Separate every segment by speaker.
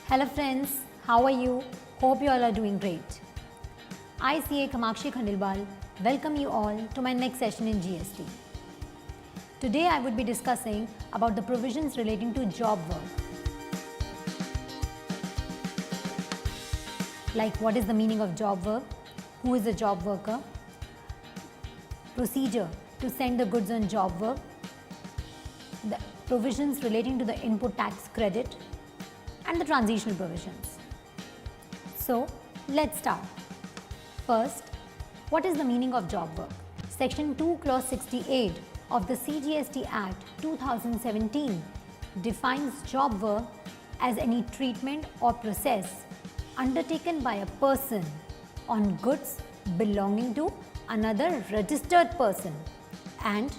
Speaker 1: Hello friends, how are you? Hope you all are doing great. I, CA Kamakshi Khandilwal, welcome you all to my next session in GST. Today I would be discussing about the provisions relating to job work. Like what is the meaning of job work, who is a job worker, procedure to send the goods on job work, the provisions relating to the input tax credit, and the transitional provisions. So let's start. First, what is the meaning of job work? Section 2 clause 68 of the CGST Act 2017 defines job work as any treatment or process undertaken by a person on goods belonging to another registered person, and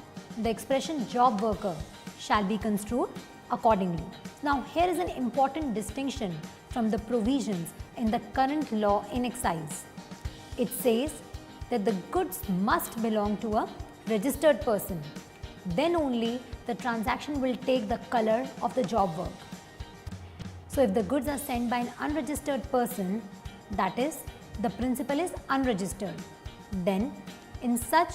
Speaker 1: the expression job worker shall be construed accordingly. Now here is an important distinction from the provisions in the current law in excise. It says that the goods must belong to a registered person. Then only the transaction will take the color of the job work. So if the goods are sent by an unregistered person, that is, the principal is unregistered, then in such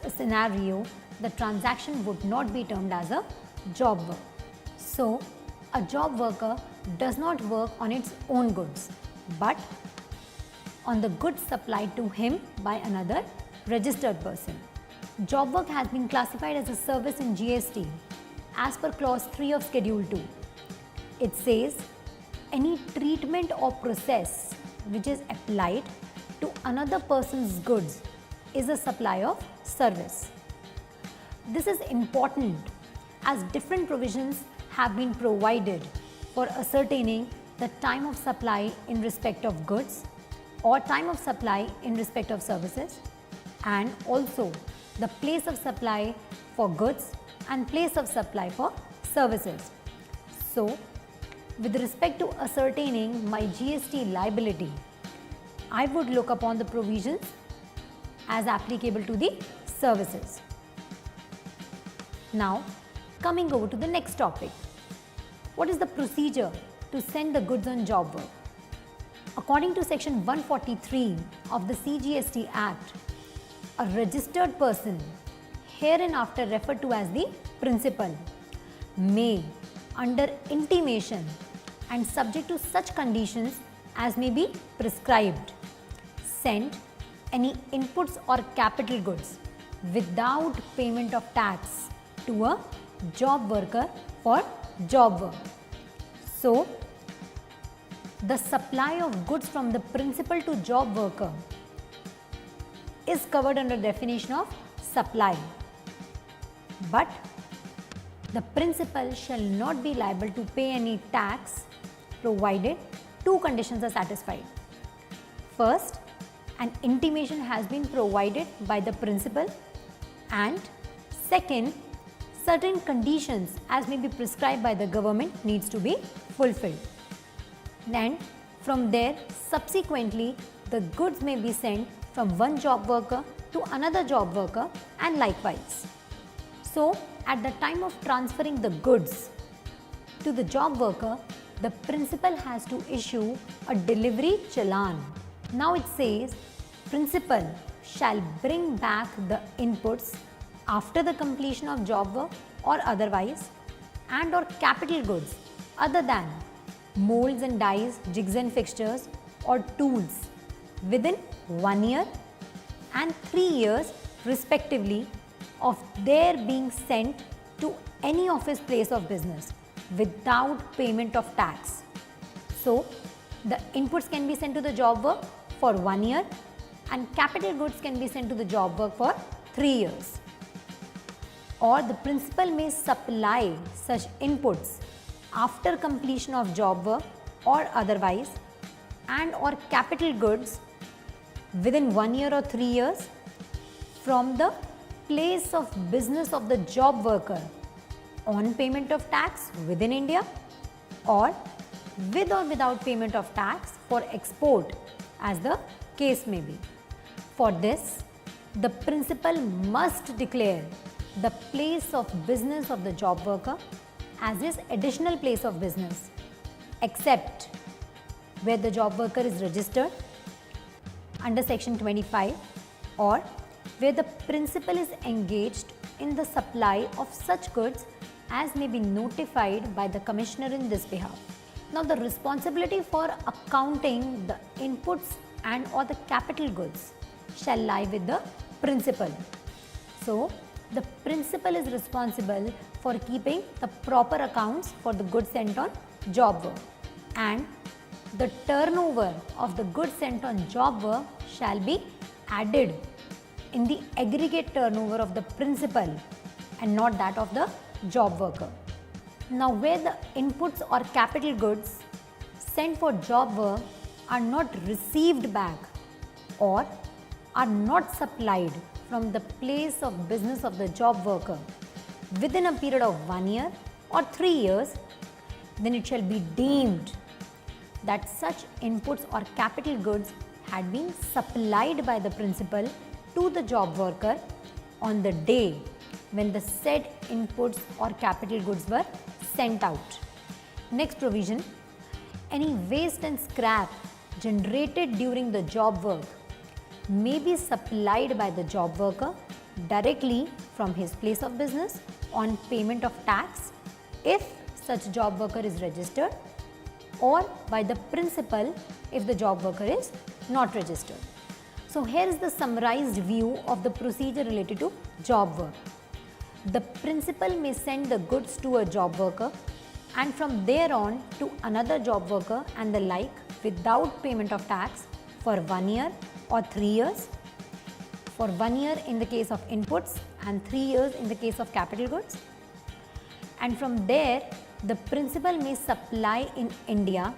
Speaker 1: a scenario, the transaction would not be termed as a job work. So a job worker does not work on its own goods, but on the goods supplied to him by another registered person. Job work has been classified as a service in GST as per clause 3 of schedule 2. It says any treatment or process which is applied to another person's goods is a supply of service. This is important as different provisions have been provided for ascertaining the time of supply in respect of goods or time of supply in respect of services, and also the place of supply for goods and place of supply for services. So, with respect to ascertaining my GST liability, I would look upon the provisions as applicable to the services. Now, coming over to the next topic. What is the procedure to send the goods on job work? According to section 143 of the CGST Act, a registered person, hereinafter referred to as the principal, may, under intimation and subject to such conditions as may be prescribed, send any inputs or capital goods without payment of tax to a job worker for job work. So, the supply of goods from the principal to job worker is covered under definition of supply, but the principal shall not be liable to pay any tax provided two conditions are satisfied. First, an intimation has been provided by the principal, and second, certain conditions as may be prescribed by the government needs to be fulfilled. And from there, subsequently, the goods may be sent from one job worker to another job worker and likewise. So, at the time of transferring the goods to the job worker, the principal has to issue a delivery challan. Now it says, principal shall bring back the inputs after the completion of job work or otherwise, and or capital goods other than molds and dies, jigs and fixtures or tools within 1 year and 3 years respectively of their being sent to any of his place of business without payment of tax. So, the inputs can be sent to the job work for 1 year and capital goods can be sent to the job work for 3 years. Or the principal may supply such inputs after completion of job work or otherwise, and or capital goods within 1 year or 3 years from the place of business of the job worker on payment of tax within India, or with or without payment of tax for export as the case may be. For this, the principal must declare the place of business of the job worker as his additional place of business, except where the job worker is registered under section 25, or where the principal is engaged in the supply of such goods as may be notified by the commissioner in this behalf. Now the responsibility for accounting the inputs and or the capital goods shall lie with the principal. So the principal is responsible for keeping the proper accounts for the goods sent on job work, and the turnover of the goods sent on job work shall be added in the aggregate turnover of the principal and not that of the job worker. Now where the inputs or capital goods sent for job work are not received back or are not supplied from the place of business of the job worker within a period of 1 year or 3 years, then it shall be deemed that such inputs or capital goods had been supplied by the principal to the job worker on the day when the said inputs or capital goods were sent out. Next provision, any waste and scrap generated during the job work may be supplied by the job worker directly from his place of business on payment of tax if such job worker is registered, or by the principal if the job worker is not registered. So here is the summarized view of the procedure related to job work. The principal may send the goods to a job worker and from there on to another job worker and the like without payment of tax for 1 year or 3 years. For 1 year in the case of inputs and 3 years in the case of capital goods. And from there, the principal may supply in India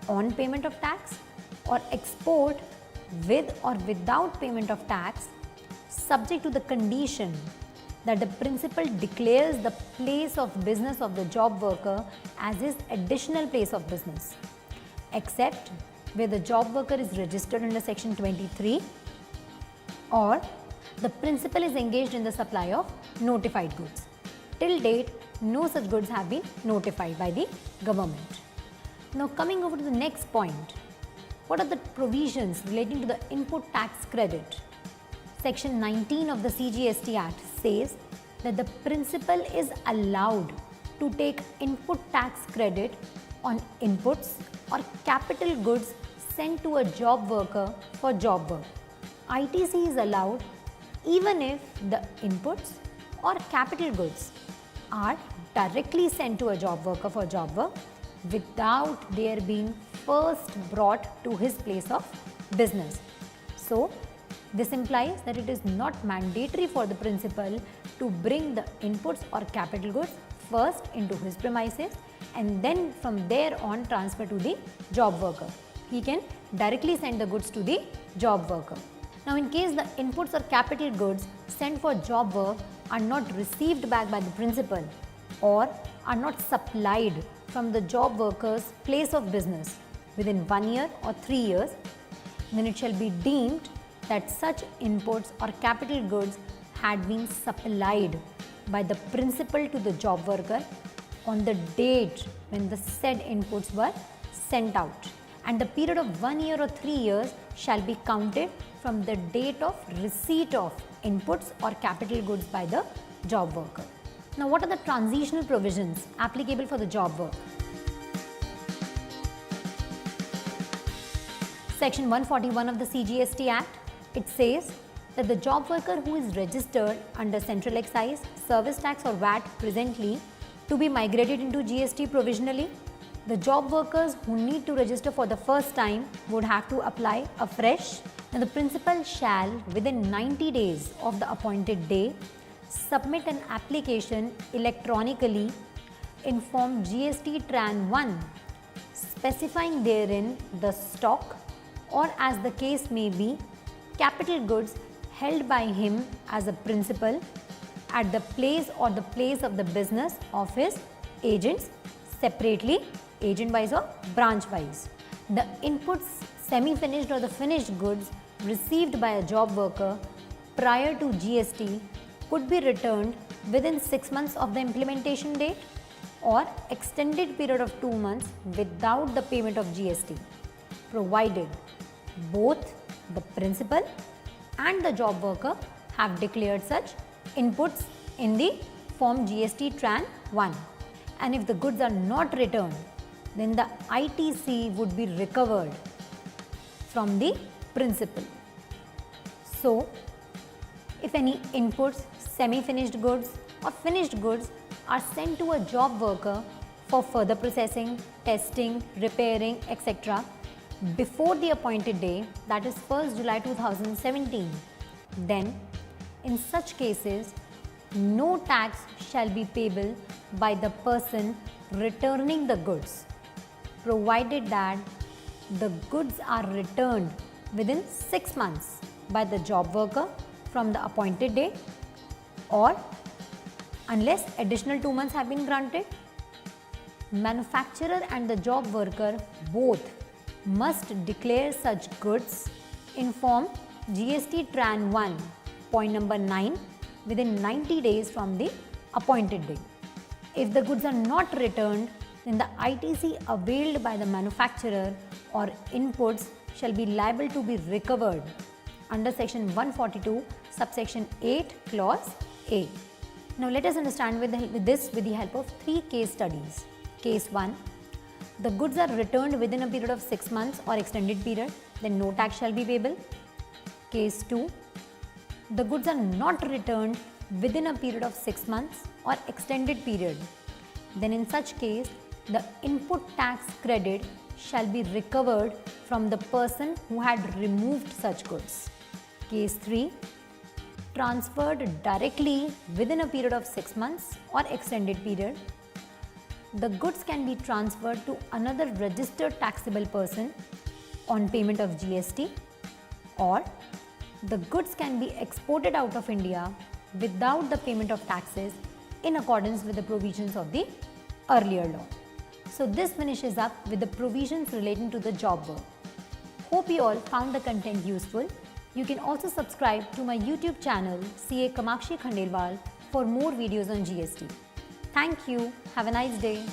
Speaker 1: on payment of tax or export with or without payment of tax, subject to the condition that the principal declares the place of business of the job worker as his additional place of business, except where the job worker is registered under section 23 or the principal is engaged in the supply of notified goods. Till date, no such goods have been notified by the government. Now coming over to the next point, what are the provisions relating to the input tax credit? Section 19 of the CGST Act says that the principal is allowed to take input tax credit on inputs or capital goods sent to a job worker for job work. ITC is allowed even if the inputs or capital goods are directly sent to a job worker for job work without their being first brought to his place of business. So this implies that it is not mandatory for the principal to bring the inputs or capital goods first into his premises and then from there on transfer to the job worker. He can directly send the goods to the job worker. Now in case the inputs or capital goods sent for job work are not received back by the principal or are not supplied from the job worker's place of business within 1 year or 3 years, then it shall be deemed that such inputs or capital goods had been supplied by the principal to the job worker on the date when the said inputs were sent out, and the period of 1 year or 3 years shall be counted from the date of receipt of inputs or capital goods by the job worker. Now what are the transitional provisions applicable for the job work? Section 141 of the CGST Act, it says that the job worker who is registered under Central Excise, Service Tax or VAT presently to be migrated into GST provisionally, the job workers who need to register for the first time would have to apply afresh, and the principal shall within 90 days of the appointed day submit an application electronically in form GST Tran 1 specifying therein the stock or as the case may be capital goods held by him as a principal at the place or the place of the business of his agents separately, agent wise or branch wise. The inputs, semi-finished or the finished goods received by a job worker prior to GST could be returned within 6 months of the implementation date or extended period of 2 months without the payment of GST. provided both the principal and the job worker have declared such inputs in the form GST Tran 1. And if the goods are not returned, then the ITC would be recovered from the principal. So, if any inputs, semi-finished goods or finished goods are sent to a job worker for further processing, testing, repairing, etc. before the appointed day, that is 1st July 2017, then in such cases, no tax shall be payable by the person returning the goods, provided that the goods are returned within 6 months by the job worker from the appointed day, or unless additional 2 months have been granted, manufacturer and the job worker both must declare such goods in form GST Tran 1, point number 9, within 90 days from the appointed day. If the goods are not returned, then the ITC availed by the manufacturer or inputs shall be liable to be recovered under section 142, subsection 8, clause A. Now let us understand with the help of 3 case studies. Case 1, the goods are returned within a period of 6 months or extended period, then no tax shall be payable. Case 2, the goods are not returned within a period of 6 months or extended period, then in such case the input tax credit shall be recovered from the person who had removed such goods. Case 3, transferred directly within a period of 6 months or extended period, the goods can be transferred to another registered taxable person on payment of GST, or the goods can be exported out of India without the payment of taxes in accordance with the provisions of the earlier law. So this finishes up with the provisions relating to the job work. Hope you all found the content useful. You can also subscribe to my YouTube channel CA Kamakshi Khandelwal for more videos on GST. Thank you. Have a nice day.